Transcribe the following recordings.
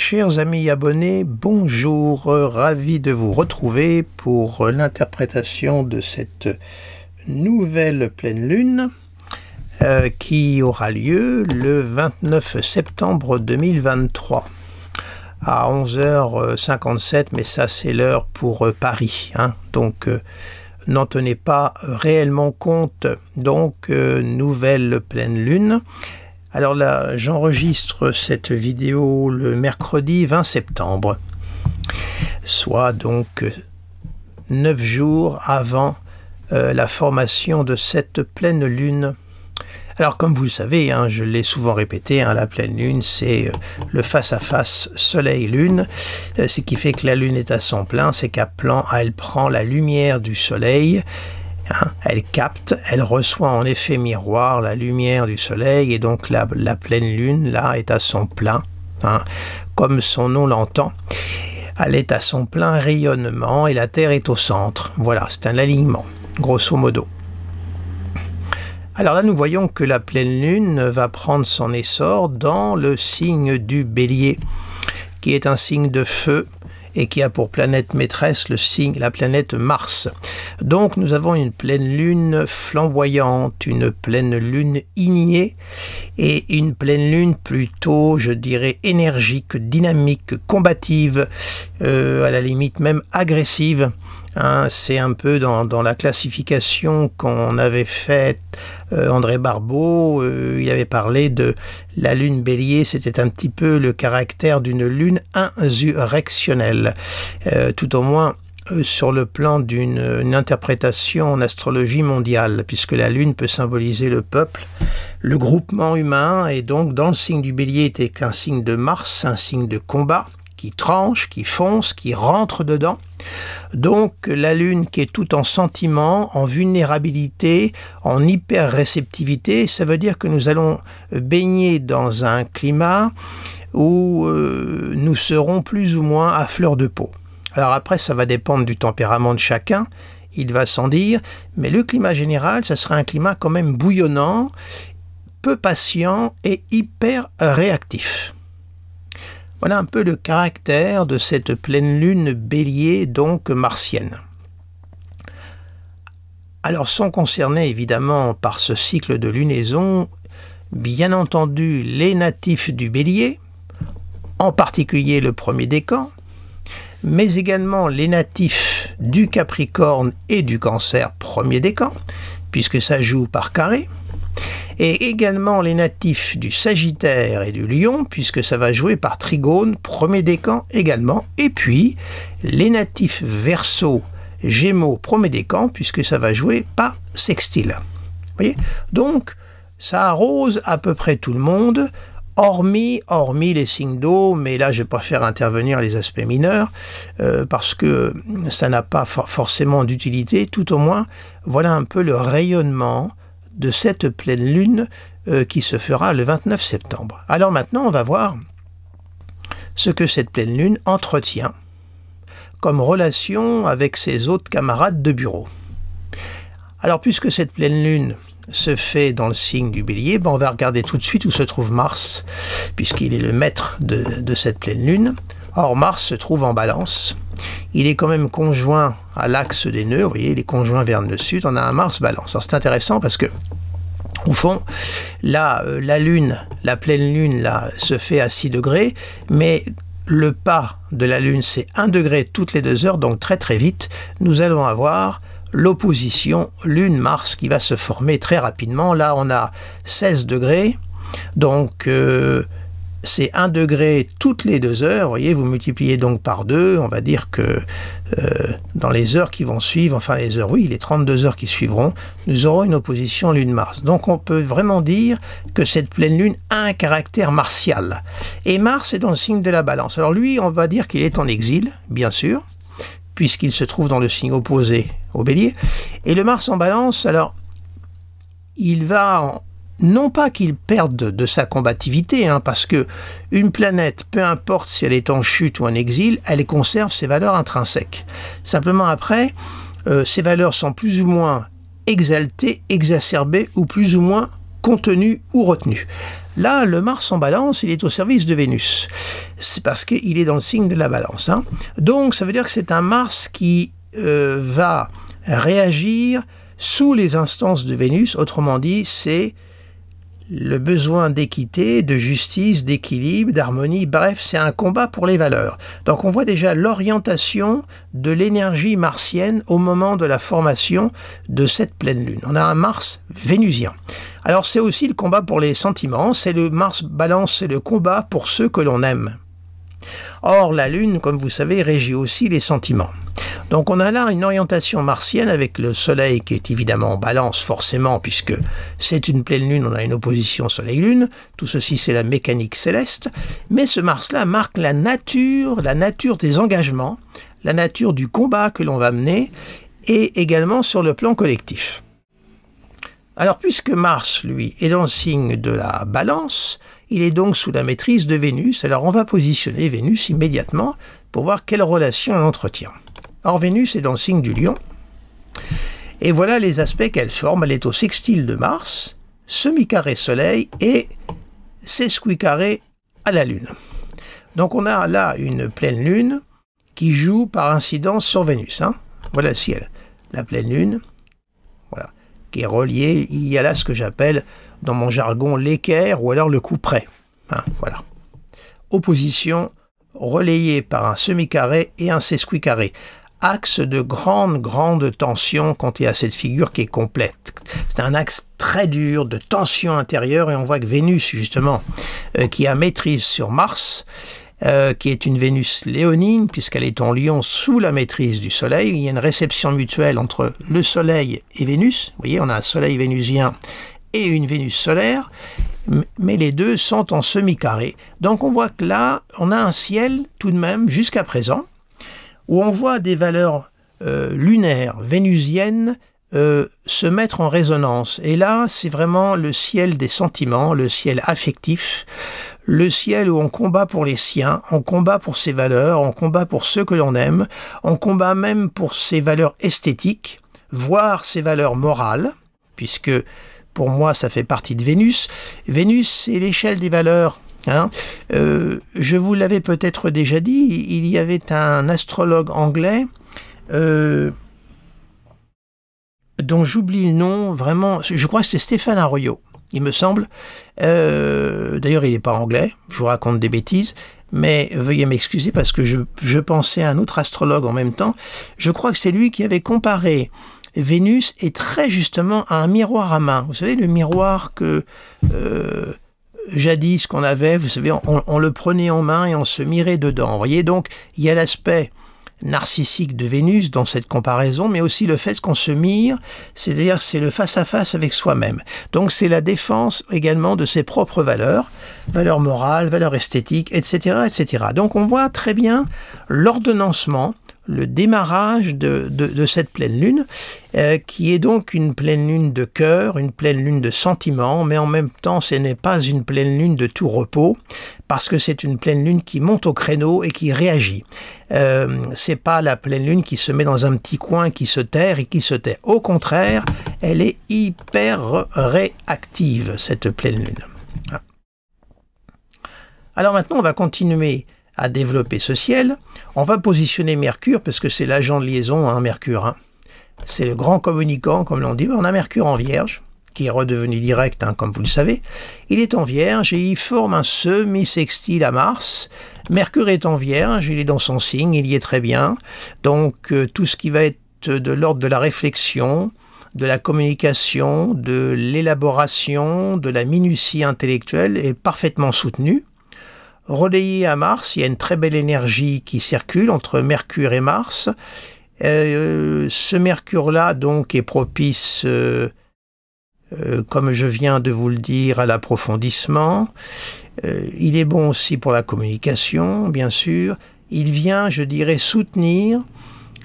Chers amis abonnés, bonjour, ravi de vous retrouver pour l'interprétation de cette nouvelle pleine lune qui aura lieu le 29 septembre 2023 à 11h57, mais ça c'est l'heure pour Paris, hein. Donc n'en tenez pas réellement compte. Donc nouvelle pleine lune. Alors là, j'enregistre cette vidéo le mercredi 20 septembre, soit donc 9 jours avant la formation de cette pleine lune. Alors comme vous le savez, hein, je l'ai souvent répété, hein, la pleine lune c'est le face-à-face soleil-lune. Ce qui fait que la lune est à son plein, c'est qu'elle prend la lumière du soleil. Hein, elle capte, elle reçoit en effet miroir la lumière du soleil et donc la pleine lune là est à son plein, hein, comme son nom l'entend. Elle est à son plein rayonnement et la Terre est au centre. Voilà, c'est un alignement, grosso modo. Alors là, nous voyons que la pleine lune va prendre son essor dans le signe du Bélier, qui est un signe de feu, et qui a pour planète maîtresse la planète Mars. Donc nous avons une pleine lune flamboyante, une pleine lune ignée, et une pleine lune plutôt, je dirais, énergique, dynamique, combative, à la limite même agressive. Hein, c'est un peu dans la classification qu'on avait faite, André Barbeau, il avait parlé de la lune bélier, c'était un petit peu le caractère d'une lune insurrectionnelle, tout au moins sur le plan d'une interprétation en astrologie mondiale, puisque la lune peut symboliser le peuple, le groupement humain, et donc dans le signe du bélier était qu'un signe de Mars, un signe de combat, qui tranche, qui fonce, qui rentre dedans. Donc la lune qui est tout en sentiment, en vulnérabilité, en hyper-réceptivité, ça veut dire que nous allons baigner dans un climat où nous serons plus ou moins à fleur de peau. Alors après, ça va dépendre du tempérament de chacun, il va sans dire, mais le climat général, ça sera un climat quand même bouillonnant, peu patient et hyper réactif. Voilà un peu le caractère de cette pleine lune bélier, donc martienne. Alors sont concernés évidemment par ce cycle de lunaison, bien entendu les natifs du bélier, en particulier le premier décan, mais également les natifs du Capricorne et du Cancer, premier décan, puisque ça joue par carré, et également les natifs du Sagittaire et du Lion, puisque ça va jouer par trigone, premier décan également, et puis les natifs Verseau, Gémeaux, premier décan, puisque ça va jouer par sextile. Vous voyez? Donc, ça arrose à peu près tout le monde, hormis les signes d'eau, mais là je préfère intervenir les aspects mineurs, parce que ça n'a pas forcément d'utilité, tout au moins, voilà un peu le rayonnement de cette pleine lune qui se fera le 29 septembre. Alors maintenant, on va voir ce que cette pleine lune entretient comme relation avec ses autres camarades de bureau. Alors, puisque cette pleine lune se fait dans le signe du Bélier, on va regarder tout de suite où se trouve Mars, puisqu'il est le maître de cette pleine lune. Or, Mars se trouve en Balance. Il est quand même conjoint à l'axe des nœuds, vous voyez, il est conjoint vers le sud, on a un Mars Balance. Alors c'est intéressant parce que, au fond, là, la lune, la pleine lune, là, se fait à 6 degrés, mais le pas de la lune, c'est 1 degré toutes les 2 heures, donc très très vite, nous allons avoir l'opposition lune-Mars qui va se former très rapidement. Là, on a 16 degrés, donc c'est 1 degré toutes les 2 heures, vous voyez, vous multipliez donc par 2, on va dire que dans les heures qui vont suivre, enfin les heures, oui, les 32 heures qui suivront, nous aurons une opposition Lune-Mars. Donc on peut vraiment dire que cette pleine lune a un caractère martial. Et Mars est dans le signe de la Balance. Alors lui, on va dire qu'il est en exil, bien sûr, puisqu'il se trouve dans le signe opposé au Bélier. Et le Mars en Balance, alors, il va non pas qu'il perde de sa combativité, hein, parce que une planète, peu importe si elle est en chute ou en exil, elle conserve ses valeurs intrinsèques. Simplement après, ces valeurs sont plus ou moins exaltées, exacerbées ou plus ou moins contenu ou retenu. Là, le Mars en balance, il est au service de Vénus. C'est parce qu'il est dans le signe de la balance. Hein. Donc, ça veut dire que c'est un Mars qui va réagir sous les instances de Vénus. Autrement dit, c'est le besoin d'équité, de justice, d'équilibre, d'harmonie, bref, c'est un combat pour les valeurs. Donc on voit déjà l'orientation de l'énergie martienne au moment de la formation de cette pleine lune. On a un Mars vénusien. Alors c'est aussi le combat pour les sentiments, c'est le Mars balance, c'est le combat pour ceux que l'on aime. Or la lune, comme vous savez, régit aussi les sentiments. Donc on a là une orientation martienne avec le soleil qui est évidemment en balance forcément puisque c'est une pleine lune, on a une opposition soleil-lune, tout ceci c'est la mécanique céleste, mais ce Mars-là marque la nature des engagements, la nature du combat que l'on va mener et également sur le plan collectif. Alors puisque Mars, lui, est dans le signe de la balance, il est donc sous la maîtrise de Vénus, alors on va positionner Vénus immédiatement pour voir quelle relation elle entretient. Or, Vénus est dans le signe du Lion, et voilà les aspects qu'elle forme. Elle est au sextile de Mars, semi-carré Soleil et sesquicarré à la Lune. Donc on a là une pleine Lune qui joue par incidence sur Vénus. Hein. Voilà le ciel, la pleine Lune, voilà, qui est reliée. Il y a là ce que j'appelle, dans mon jargon, l'équerre ou alors le coup près. Hein, voilà. Opposition relayée par un semi-carré et un sesquicarré. Axe de grande tension quand il y a cette figure qui est complète. C'est un axe très dur de tension intérieure et on voit que Vénus, justement, qui a maîtrise sur Mars, qui est une Vénus léonine, puisqu'elle est en Lion sous la maîtrise du Soleil. Il y a une réception mutuelle entre le Soleil et Vénus. Vous voyez, on a un Soleil vénusien et une Vénus solaire, mais les deux sont en semi-carré. Donc on voit que là, on a un ciel, tout de même, jusqu'à présent, où on voit des valeurs lunaires, vénusiennes, se mettre en résonance. Et là, c'est vraiment le ciel des sentiments, le ciel affectif, le ciel où on combat pour les siens, on combat pour ses valeurs, on combat pour ceux que l'on aime, on combat même pour ses valeurs esthétiques, voire ses valeurs morales, puisque pour moi, ça fait partie de Vénus. Vénus, c'est l'échelle des valeurs. Hein. Je vous l'avais peut-être déjà dit, il y avait un astrologue anglais dont j'oublie le nom, vraiment, je crois que c'est Stéphane Arroyo, il me semble. D'ailleurs, il n'est pas anglais, je vous raconte des bêtises, mais veuillez m'excuser parce que je pensais à un autre astrologue en même temps. Je crois que c'est lui qui avait comparé Vénus et très justement à un miroir à main. Vous savez, le miroir que jadis qu'on avait, vous savez, on le prenait en main et on se mirait dedans. Vous voyez, donc, il y a l'aspect narcissique de Vénus dans cette comparaison, mais aussi le fait qu'on se mire, c'est-à-dire c'est le face-à-face avec soi-même. Donc c'est la défense également de ses propres valeurs, valeurs morales, valeurs esthétiques, etc., etc. Donc on voit très bien l'ordonnancement, le démarrage de cette pleine lune, qui est donc une pleine lune de cœur, une pleine lune de sentiments, mais en même temps ce n'est pas une pleine lune de tout repos, parce que c'est une pleine lune qui monte au créneau et qui réagit. C'est pas la pleine lune qui se met dans un petit coin, qui se terre et qui se tait. Au contraire, elle est hyper réactive, cette pleine lune. Alors maintenant, on va continuer à développer ce ciel. On va positionner Mercure, parce que c'est l'agent de liaison, hein, Mercure. Hein. C'est le grand communicant, comme l'on dit. On a Mercure en Vierge, qui est redevenu direct, hein, comme vous le savez. Il est en Vierge et il forme un semi-sextile à Mars. Mercure est en Vierge, il est dans son signe, il y est très bien. Donc tout ce qui va être de l'ordre de la réflexion, de la communication, de l'élaboration, de la minutie intellectuelle est parfaitement soutenu. Relayé à Mars, il y a une très belle énergie qui circule entre Mercure et Mars. Ce Mercure-là, donc, est propice, comme je viens de vous le dire, à l'approfondissement. Il est bon aussi pour la communication, bien sûr. Il vient, je dirais, soutenir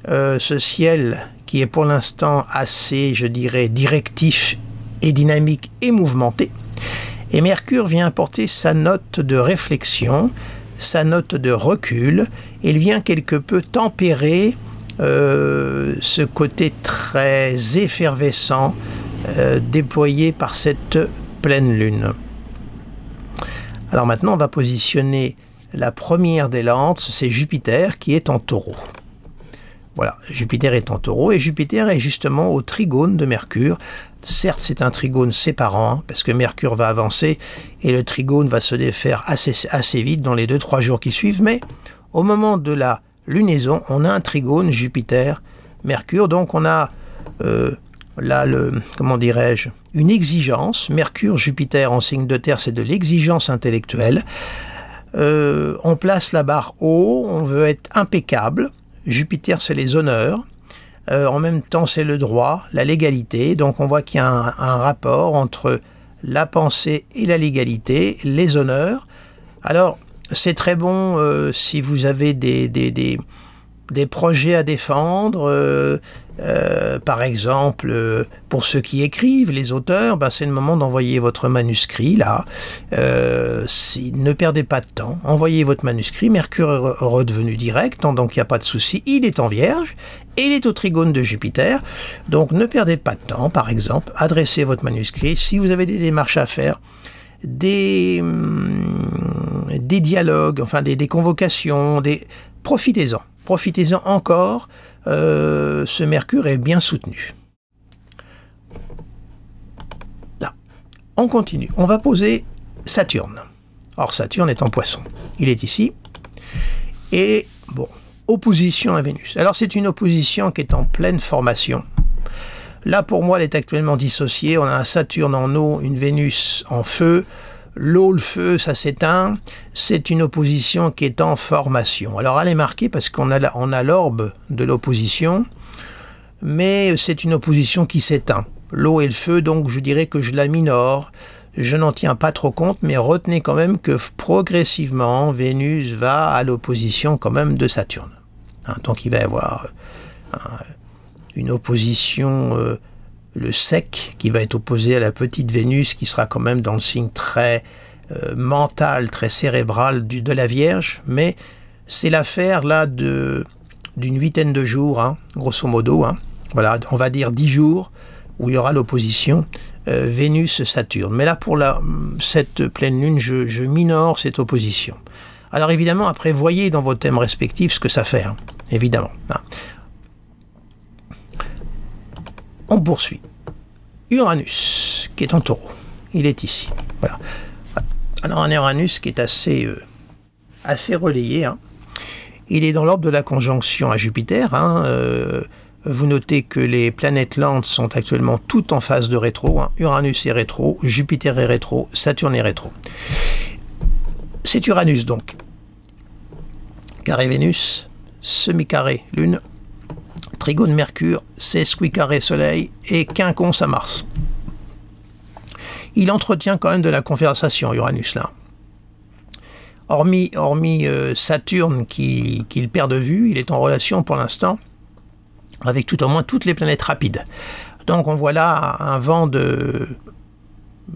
ce ciel qui est pour l'instant assez, je dirais, directif et dynamique et mouvementé. Et Mercure vient apporter sa note de réflexion, sa note de recul. Il vient quelque peu tempérer ce côté très effervescent déployé par cette pleine lune. Alors maintenant, on va positionner la première des lentes, c'est Jupiter qui est en Taureau. Voilà, Jupiter est en Taureau et Jupiter est justement au trigone de Mercure. Certes, c'est un trigone séparant, hein, parce que Mercure va avancer et le trigone va se défaire assez vite dans les 2-3 jours qui suivent, mais au moment de la lunaison, on a un trigone Jupiter-Mercure, donc on a là, comment dirais-je, une exigence. Mercure-Jupiter en signe de terre, c'est de l'exigence intellectuelle. On place la barre haut, on veut être impeccable. Jupiter, c'est les honneurs. En même temps, c'est le droit, la légalité. Donc, on voit qu'il y a un rapport entre la pensée et la légalité, les honneurs. Alors, c'est très bon si vous avez des projets à défendre. Par exemple, pour ceux qui écrivent, les auteurs, ben, c'est le moment d'envoyer votre manuscrit, là. Ne perdez pas de temps. Envoyez votre manuscrit. Mercure est redevenu direct, donc il n'y a pas de souci. Il est en Vierge et il est au trigone de Jupiter. Donc ne perdez pas de temps, par exemple. Adressez votre manuscrit. Si vous avez des démarches à faire, des dialogues, enfin des convocations, profitez-en. Profitez-en encore. Ce Mercure est bien soutenu. Là, on continue. On va poser Saturne. Or, Saturne est en Poisson. Il est ici. Et, bon, opposition à Vénus. Alors, c'est une opposition qui est en pleine formation. Là, pour moi, elle est actuellement dissociée. On a un Saturne en eau, une Vénus en feu. L'eau, le feu, ça s'éteint. C'est une opposition qui est en formation. Alors, elle est marquée parce qu'on a l'orbe de l'opposition, mais c'est une opposition qui s'éteint. L'eau et le feu, donc je dirais que je la minore. Je n'en tiens pas trop compte, mais retenez quand même que progressivement, Vénus va à l'opposition quand même de Saturne. Hein, donc, il va y avoir une opposition... le sec qui va être opposé à la petite Vénus qui sera quand même dans le signe très mental, très cérébral de la Vierge, mais c'est l'affaire là d'une 8aine de jours, hein, grosso modo, hein. Voilà, on va dire 10 jours où il y aura l'opposition Vénus-Saturne. Mais là pour cette pleine lune, je minore cette opposition. Alors évidemment, après, voyez dans vos thèmes respectifs ce que ça fait, hein, évidemment. Hein. On poursuit. Uranus, qui est en Taureau. Il est ici. Voilà. Alors, un Uranus qui est assez relayé. Hein. Il est dans l'ordre de la conjonction à Jupiter. Hein. Vous notez que les planètes lentes sont actuellement toutes en phase de rétro. Hein. Uranus est rétro, Jupiter est rétro, Saturne est rétro. C'est Uranus, donc. Carré Vénus, semi-carré Lune, trigone Mercure, sesquicarré Soleil et quinconce à Mars. Il entretient quand même de la conversation, Uranus, là. Hormis Saturne qu'il perd de vue, il est en relation pour l'instant avec tout au moins toutes les planètes rapides. Donc on voit là un vent de...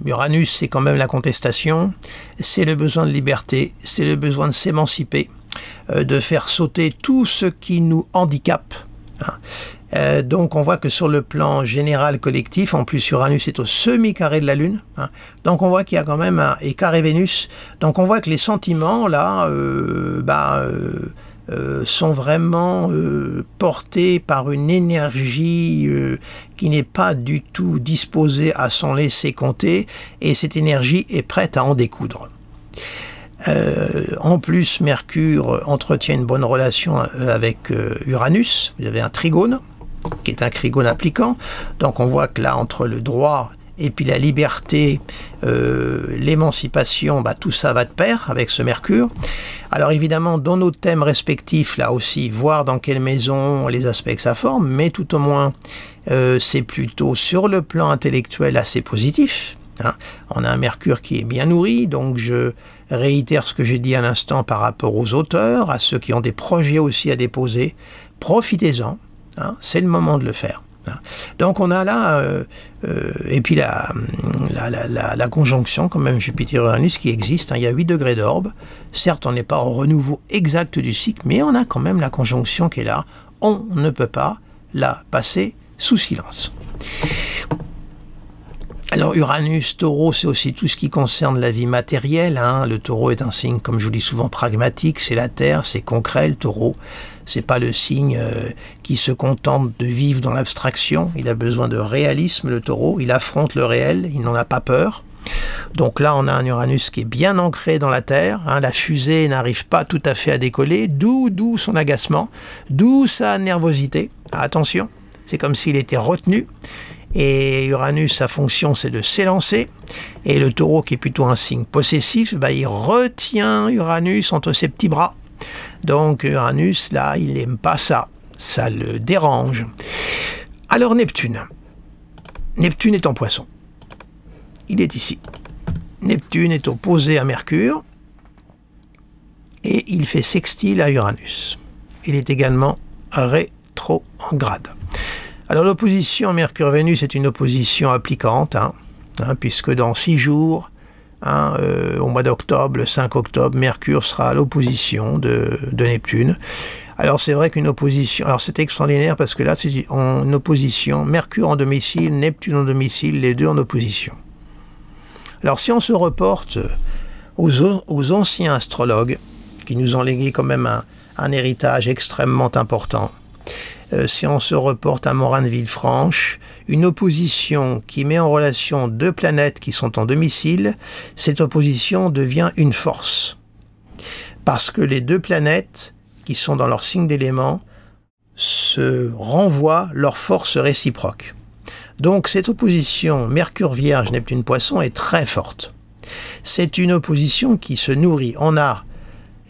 Uranus, c'est quand même la contestation, c'est le besoin de liberté, c'est le besoin de s'émanciper, de faire sauter tout ce qui nous handicape. Hein. Donc on voit que sur le plan général collectif, en plus Uranus est au semi-carré de la Lune, hein. Donc on voit qu'il y a quand même et carré Vénus, donc on voit que les sentiments là sont vraiment portés par une énergie qui n'est pas du tout disposée à s'en laisser compter, et cette énergie est prête à en découdre. En plus, Mercure entretient une bonne relation avec Uranus. Vous avez un trigone, qui est un trigone appliquant. Donc on voit que là, entre le droit et puis la liberté, l'émancipation, tout ça va de pair avec ce Mercure. Alors évidemment, dans nos thèmes respectifs, là aussi, voir dans quelle maison les aspects que ça forme, mais tout au moins, c'est plutôt sur le plan intellectuel assez positif. Hein. On a un Mercure qui est bien nourri, donc je réitère ce que j'ai dit à l'instant par rapport aux auteurs, à ceux qui ont des projets aussi à déposer. Profitez-en, hein, c'est le moment de le faire. Hein. Donc on a là, et puis la conjonction quand même Jupiter-Uranus qui existe, hein, il y a 8 degrés d'orbe, certes on n'est pas au renouveau exact du cycle, mais on a quand même la conjonction qui est là, on ne peut pas la passer sous silence. Alors Uranus, Taureau, c'est aussi tout ce qui concerne la vie matérielle, hein. Le Taureau est un signe, comme je vous dis souvent, pragmatique, c'est la Terre, c'est concret, le Taureau. C'est pas le signe qui se contente de vivre dans l'abstraction, il a besoin de réalisme, le Taureau, il affronte le réel, il n'en a pas peur. Donc là, on a un Uranus qui est bien ancré dans la Terre, hein. La fusée n'arrive pas tout à fait à décoller, d'où son agacement, d'où sa nervosité. Attention, c'est comme s'il était retenu. Et Uranus, sa fonction, c'est de s'élancer. Et le Taureau, qui est plutôt un signe possessif, bah, il retient Uranus entre ses petits bras. Donc Uranus, là, il n'aime pas ça. Ça le dérange. Alors Neptune. Neptune est en Poisson. Il est ici. Neptune est opposé à Mercure. Et il fait sextile à Uranus. Il est également rétrograde. Alors l'opposition Mercure-Vénus est une opposition appliquante, puisque dans 6 jours, au mois d'octobre, le 5 octobre, Mercure sera à l'opposition de Neptune. Alors c'est vrai qu'une opposition, alors c'est extraordinaire parce que là c'est en opposition, Mercure en domicile, Neptune en domicile, les deux en opposition. Alors si on se reporte aux anciens astrologues, qui nous ont légué quand même un héritage extrêmement important, si on se reporte à Morin de Villefranche, une opposition qui met en relation deux planètes qui sont en domicile, cette opposition devient une force. Parce que les deux planètes qui sont dans leur signe d'élément se renvoient leurs forces réciproques. Donc cette opposition Mercure-Vierge, Neptune-Poisson est très forte. C'est une opposition qui se nourrit. On a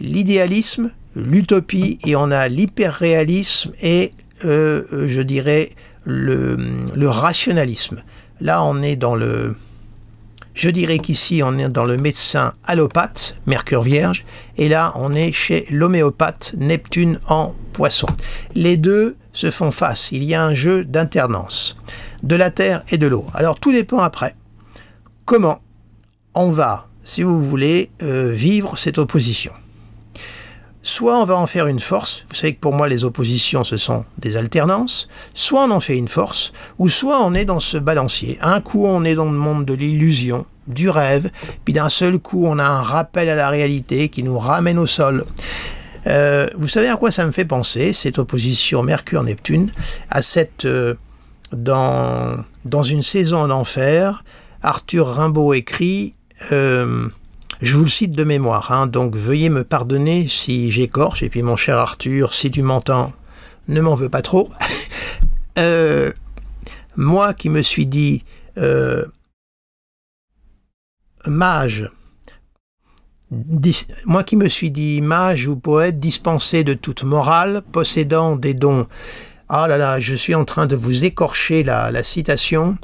l'idéalisme, l'utopie, et on a l'hyperréalisme et je dirais le rationalisme. Là, on est dans le... Je dirais qu'ici, on est dans le médecin allopathe, Mercure Vierge, et là, on est chez l'homéopathe, Neptune en Poisson. Les deux se font face. Il y a un jeu d'alternance de la terre et de l'eau. Alors, tout dépend après. Comment on va, si vous voulez, vivre cette opposition. Soit on va en faire une force, vous savez que pour moi les oppositions ce sont des alternances, soit on en fait une force, ou soit on est dans ce balancier. Un coup on est dans le monde de l'illusion, du rêve, puis d'un seul coup on a un rappel à la réalité qui nous ramène au sol. Vous savez à quoi ça me fait penser, cette opposition Mercure-Neptune, à cette... dans une saison en enfer, Arthur Rimbaud écrit... je vous le cite de mémoire, donc veuillez me pardonner si j'écorche, et puis mon cher Arthur, si tu m'entends, ne m'en veux pas trop. Moi qui me suis dit mage, mage ou poète dispensé de toute morale, possédant des dons. Ah là là, je suis en train de vous écorcher la citation.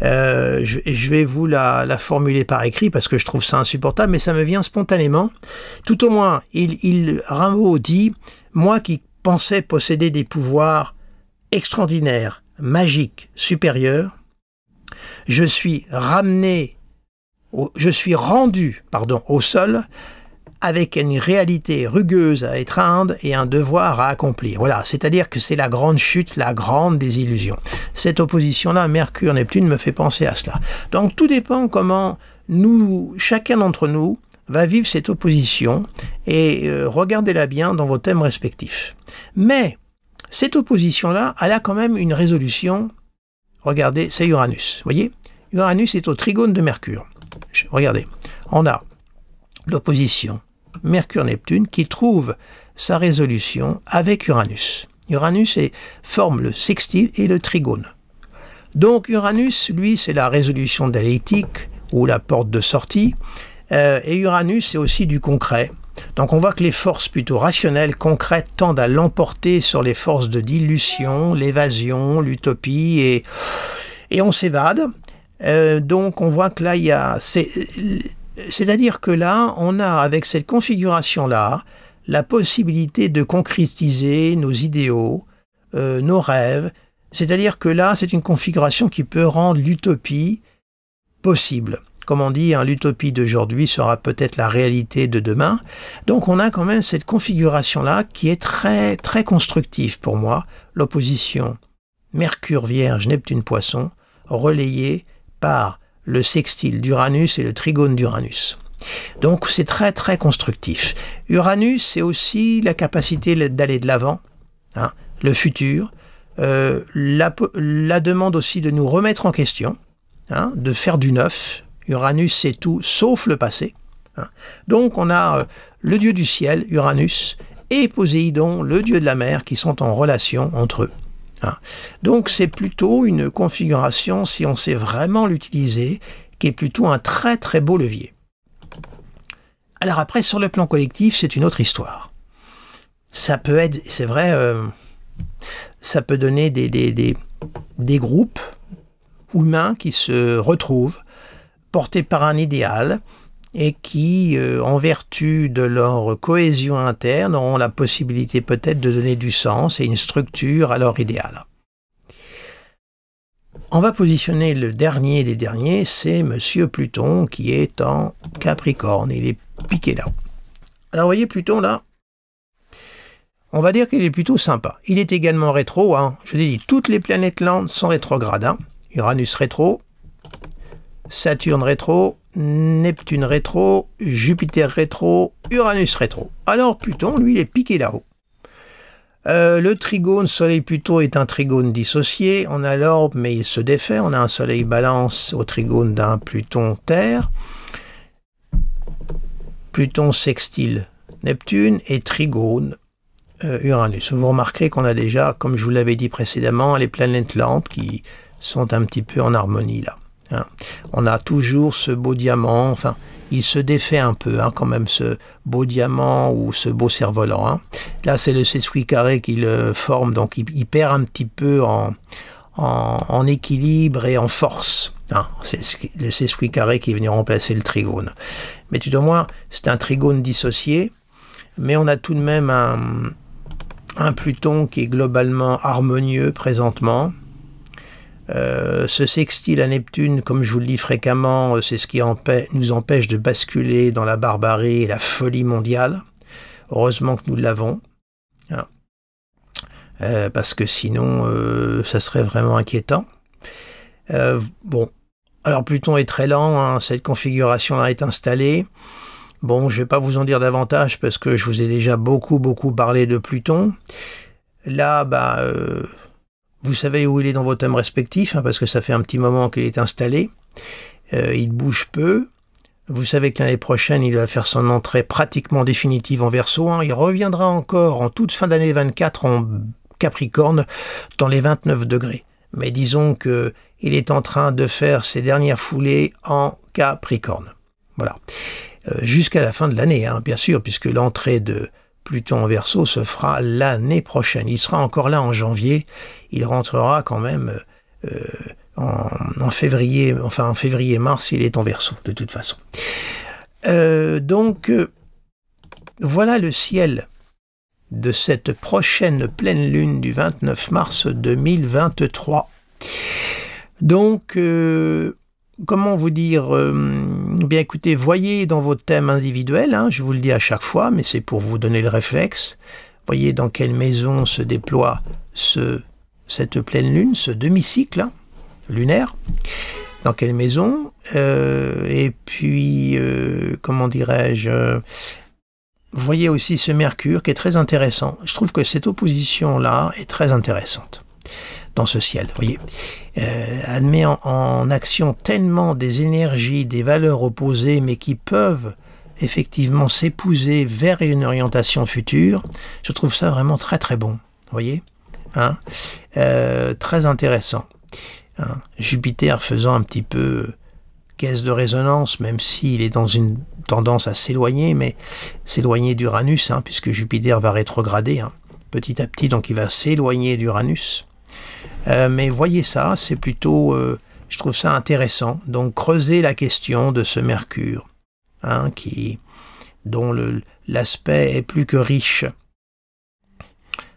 Je vais vous la formuler par écrit parce que je trouve ça insupportable, mais ça me vient spontanément. Tout au moins, Rimbaud dit « Moi qui pensais posséder des pouvoirs extraordinaires, magiques, supérieurs, je suis rendu au sol avec une réalité rugueuse à étreindre et un devoir à accomplir. » Voilà, c'est-à-dire que c'est la grande chute, la grande désillusion. Cette opposition-là, Mercure-Neptune, me fait penser à cela. Donc tout dépend comment chacun d'entre nous, va vivre cette opposition et regardez-la bien dans vos thèmes respectifs. Mais cette opposition-là, elle a quand même une résolution. Regardez, c'est Uranus. Vous voyez, Uranus est au trigone de Mercure. Regardez, on a l'opposition Mercure-Neptune qui trouve sa résolution avec Uranus. Uranus forme le sextile et le trigone. Donc Uranus, lui, c'est la résolution dialectique ou la porte de sortie. Et Uranus, c'est aussi du concret. Donc on voit que les forces plutôt rationnelles, concrètes, tendent à l'emporter sur les forces de dilution, l'évasion, l'utopie, et on s'évade. Donc on voit que là, il y a... C'est-à-dire que là, on a, avec cette configuration-là, la possibilité de concrétiser nos idéaux, nos rêves. C'est-à-dire que là, c'est une configuration qui peut rendre l'utopie possible. Comme on dit, l'utopie d'aujourd'hui sera peut-être la réalité de demain. Donc on a quand même cette configuration-là qui est très, très constructive pour moi. L'opposition Mercure Vierge, Neptune Poisson, relayée par le sextile d'Uranus et le trigone d'Uranus. Donc c'est très très constructif. Uranus, c'est aussi la capacité d'aller de l'avant, hein, le futur, la demande aussi de nous remettre en question, hein, de faire du neuf. Uranus, c'est tout sauf le passé. Hein. Donc on a le dieu du ciel, Uranus, et Poséidon, le dieu de la mer, qui sont en relation entre eux. Hein. Donc c'est plutôt une configuration, si on sait vraiment l'utiliser, qui est plutôt un très très beau levier. Alors après, sur le plan collectif, c'est une autre histoire. Ça peut être, c'est vrai, ça peut donner des groupes humains qui se retrouvent, portés par un idéal, et qui, en vertu de leur cohésion interne, auront la possibilité peut-être de donner du sens et une structure à leur idéal. On va positionner le dernier des derniers, c'est Monsieur Pluton, qui est en Capricorne. Il est piqué là. Alors, vous voyez, Pluton, là, on va dire qu'il est plutôt sympa. Il est également rétro, hein. Je l'ai dit, toutes les planètes lentes sont rétrogrades. Hein. Uranus rétro, Saturne rétro, Neptune rétro, Jupiter rétro, Uranus rétro. Alors Pluton, lui, il est piqué là-haut. Le trigone Soleil-Pluton est un trigone dissocié. On a l'orbe, mais il se défait. On a un Soleil balance au trigone d'un Pluton-Terre. Pluton sextile Neptune et trigone Uranus. Vous remarquerez qu'on a déjà, comme je vous l'avais dit précédemment, les planètes lentes qui sont un petit peu en harmonie là. Hein. On a toujours ce beau diamant, enfin, il se défait un peu hein, quand même, ce beau diamant ou ce beau cerf-volant. Hein. Là, c'est le sesqui carré qui le forme, donc il perd un petit peu en équilibre et en force. Hein. C'est le sesqui carré qui est venu remplacer le trigone. Mais tout au moins, c'est un trigone dissocié, mais on a tout de même un Pluton qui est globalement harmonieux présentement. Ce sextile à Neptune, comme je vous le dis fréquemment, c'est ce qui nous empêche de basculer dans la barbarie et la folie mondiale. Heureusement que nous l'avons. Hein. Parce que sinon, ça serait vraiment inquiétant. Bon, alors Pluton est très lent, hein, cette configuration-là est installée. Bon, je ne vais pas vous en dire davantage parce que je vous ai déjà beaucoup parlé de Pluton. Là, vous savez où il est dans vos thèmes respectifs, hein, parce que ça fait un petit moment qu'il est installé. Il bouge peu. Vous savez que l'année prochaine, il va faire son entrée pratiquement définitive en Verseau. Hein. Il reviendra encore en toute fin d'année 24 en Capricorne, dans les 29 degrés. Mais disons qu'il est en train de faire ses dernières foulées en Capricorne. Voilà. Jusqu'à la fin de l'année, hein, bien sûr, puisque l'entrée de Pluton en Verseau se fera l'année prochaine. Il sera encore là en janvier. Il rentrera quand même en février, enfin en février-mars, il est en Verseau, de toute façon. Donc, voilà le ciel de cette prochaine pleine lune du 29 mars 2023. Donc, comment vous dire, bien écoutez, voyez dans vos thèmes individuels, hein, je vous le dis à chaque fois, mais c'est pour vous donner le réflexe, voyez dans quelle maison se déploie cette pleine lune, ce demi-cycle hein, lunaire, dans quelle maison, et puis, comment dirais-je, voyez aussi ce Mercure qui est très intéressant. Je trouve que cette opposition-là est très intéressante dans ce ciel, voyez. Elle met en action tellement des énergies, des valeurs opposées, mais qui peuvent effectivement s'épouser vers une orientation future. Je trouve ça vraiment très très bon, voyez, hein, très intéressant. Hein. Jupiter faisant un petit peu caisse de résonance, même s'il est dans une tendance à s'éloigner, mais s'éloigner d'Uranus, hein, puisque Jupiter va rétrograder hein, petit à petit, donc il va s'éloigner d'Uranus. Mais voyez ça, c'est plutôt, je trouve ça intéressant. Donc creusez la question de ce Mercure, hein, dont l'aspect est plus que riche.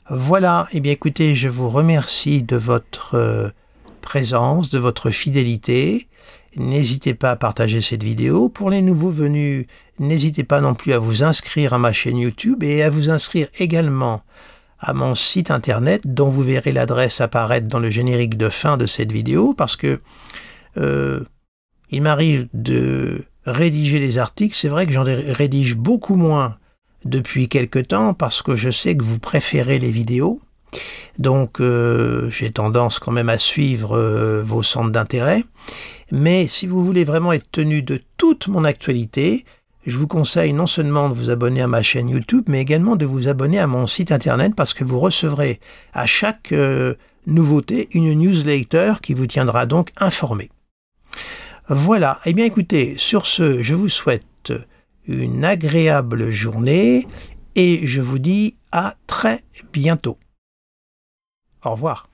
Voilà, et bien écoutez, je vous remercie de votre présence, de votre fidélité. N'hésitez pas à partager cette vidéo. Pour les nouveaux venus, n'hésitez pas non plus à vous inscrire à ma chaîne YouTube et à vous inscrire également à mon site internet dont vous verrez l'adresse apparaître dans le générique de fin de cette vidéo parce que il il m'arrive de rédiger des articles. C'est vrai que j'en rédige beaucoup moins depuis quelque temps parce que je sais que vous préférez les vidéos. Donc j'ai tendance quand même à suivre vos centres d'intérêt. Mais si vous voulez vraiment être tenu de toute mon actualité, je vous conseille non seulement de vous abonner à ma chaîne YouTube, mais également de vous abonner à mon site internet parce que vous recevrez à chaque nouveauté une newsletter qui vous tiendra donc informé. Voilà, eh bien écoutez, sur ce, je vous souhaite une agréable journée et je vous dis à très bientôt. Au revoir.